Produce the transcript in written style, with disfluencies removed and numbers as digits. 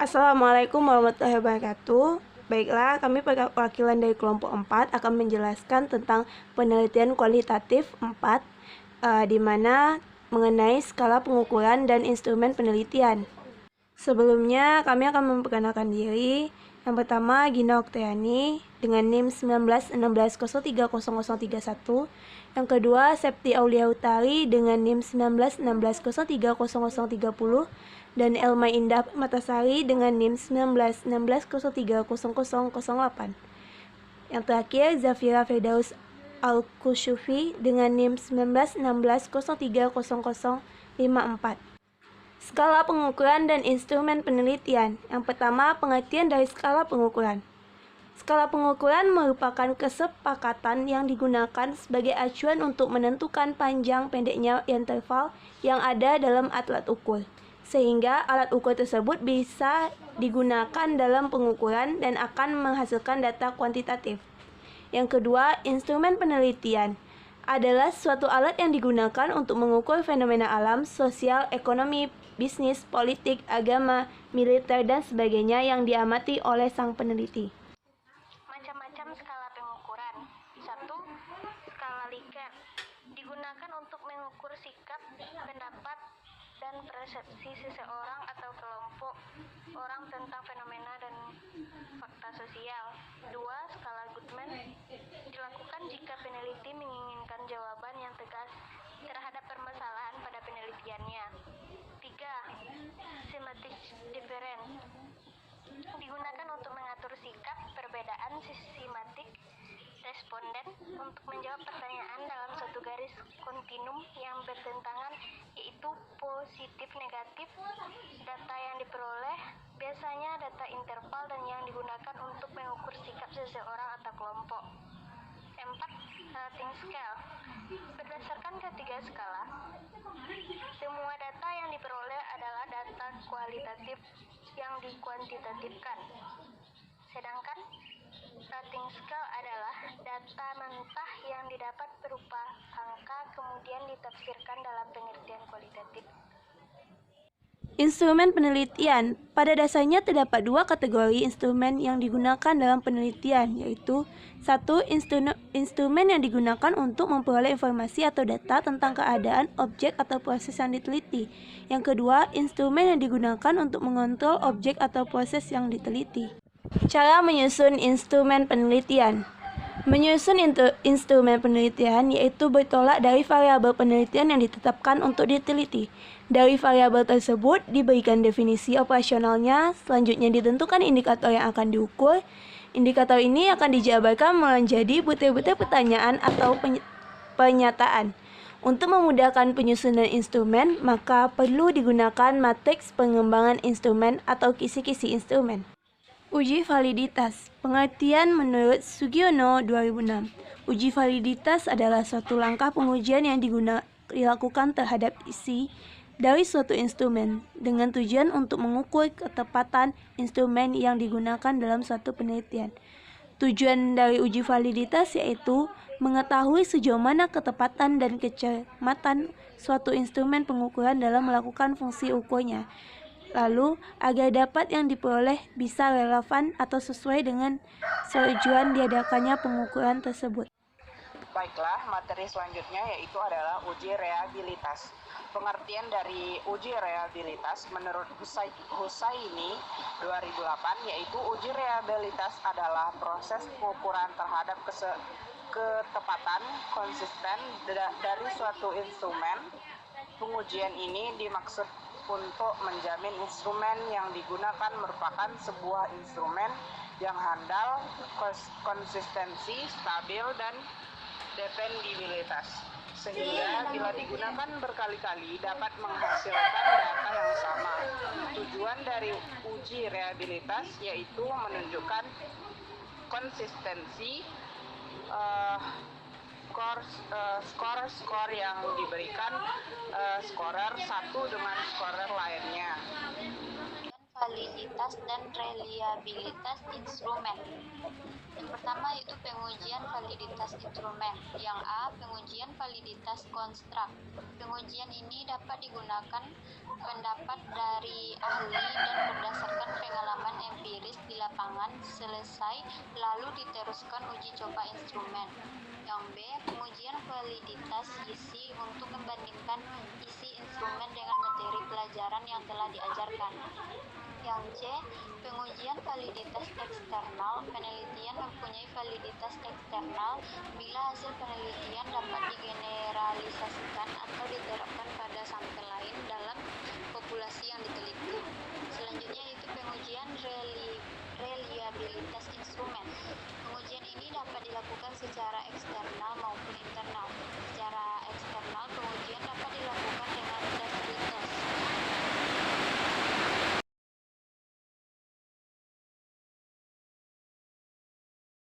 Assalamualaikum warahmatullahi wabarakatuh. Baiklah, kami perwakilan dari kelompok 4 akan menjelaskan tentang penelitian kualitatif 4, di mana mengenai skala pengukuran dan instrumen penelitian. Sebelumnya, kami akan memperkenalkan diri. Yang pertama, Gina Oktaviani dengan NIM 1916030031. Yang kedua, Septi Aulia Utari dengan NIM 1916030030. Dan Elma Indah Matasari dengan NIM 1916030008. Yang terakhir, Zafira Firdaus Al-Kusyufi dengan NIM 1916030054. Skala pengukuran dan instrumen penelitian. Yang pertama, pengertian dari skala pengukuran. Skala pengukuran merupakan kesepakatan yang digunakan sebagai acuan untuk menentukan panjang pendeknya interval yang ada dalam alat ukur, sehingga alat ukur tersebut bisa digunakan dalam pengukuran dan akan menghasilkan data kuantitatif. Yang kedua, instrumen penelitian adalah suatu alat yang digunakan untuk mengukur fenomena alam, sosial, ekonomi, bisnis, politik, agama, militer, dan sebagainya yang diamati oleh sang peneliti. Macam-macam skala pengukuran. 1. Skala Likert digunakan untuk mengukur sikap, pendapat, dan persepsi seseorang atau kelompok orang tentang fenomena dan fakta sosial. 2. Skala Goodman dilakukan jika peneliti menginginkan jawaban yang tegas terhadap permasalahan pada penelitiannya. 3. Semantic difference digunakan untuk mengatur sikap perbedaan sistematik responden untuk menjawab pertanyaan dalam suatu garis kontinum yang bertentangan, yaitu positif negatif. Data yang diperoleh biasanya data interval dan yang digunakan untuk mengukur sikap seseorang atau kelompok. 4. Rating scale berdasarkan ketiga skala, semua data yang diperoleh adalah data kualitatif yang dikuantitatifkan, sedangkan rating scale adalah data mentah yang didapat berupa angka kemudian ditafsirkan dalam pengertian kualitatif. Instrumen penelitian. Pada dasarnya terdapat dua kategori instrumen yang digunakan dalam penelitian, yaitu 1. Instrumen yang digunakan untuk memperoleh informasi atau data tentang keadaan, objek, atau proses yang diteliti. Yang kedua, instrumen yang digunakan untuk mengontrol objek atau proses yang diteliti. Cara menyusun instrumen penelitian. Menyusun instrumen penelitian yaitu bertolak dari variabel penelitian yang ditetapkan untuk diteliti. Dari variabel tersebut diberikan definisi operasionalnya, selanjutnya ditentukan indikator yang akan diukur. Indikator ini akan dijabarkan menjadi butir-butir pertanyaan atau pernyataan. Untuk memudahkan penyusunan instrumen, maka perlu digunakan matriks pengembangan instrumen atau kisi-kisi instrumen. Uji validitas. Pengertian menurut Sugiono 2006. Uji validitas adalah suatu langkah pengujian yang dilakukan terhadap isi dari suatu instrumen dengan tujuan untuk mengukur ketepatan instrumen yang digunakan dalam suatu penelitian. Tujuan dari uji validitas yaitu mengetahui sejauh mana ketepatan dan kecermatan suatu instrumen pengukuran dalam melakukan fungsi ukurnya. Lalu, agar dapat yang diperoleh bisa relevan atau sesuai dengan tujuan diadakannya pengukuran tersebut. Baiklah, materi selanjutnya yaitu adalah uji reliabilitas. Pengertian dari uji reliabilitas menurut Husaini 2008 yaitu uji reliabilitas adalah proses pengukuran terhadap ketepatan konsisten dari suatu instrumen. Pengujian ini dimaksud untuk menjamin instrumen yang digunakan merupakan sebuah instrumen yang handal, konsistensi, stabil, dan dependibilitas, sehingga bila digunakan berkali-kali dapat menghasilkan data yang sama. Tujuan dari uji reliabilitas yaitu menunjukkan konsistensi skor yang diberikan scorer satu dengan scorer lainnya. Validitas dan reliabilitas instrumen. Yang pertama yaitu pengujian validitas instrumen. Yang A, pengujian validitas konstruk. Pengujian ini dapat digunakan pendapat dari ahli dan berdasarkan pengalaman perkembangan selesai, lalu diteruskan uji coba instrumen. Yang B. Pengujian validitas isi untuk membandingkan isi instrumen dengan materi pelajaran yang telah diajarkan. Yang C. Pengujian validitas eksternal. Penelitian mempunyai validitas eksternal bila hasil penelitian dapat digeneralisasikan atau diterapkan pada sampel lain dalam populasi yang diteliti. Selanjutnya yaitu pengujian reliabilitas instrumen. Pengujian ini dapat dilakukan secara eksternal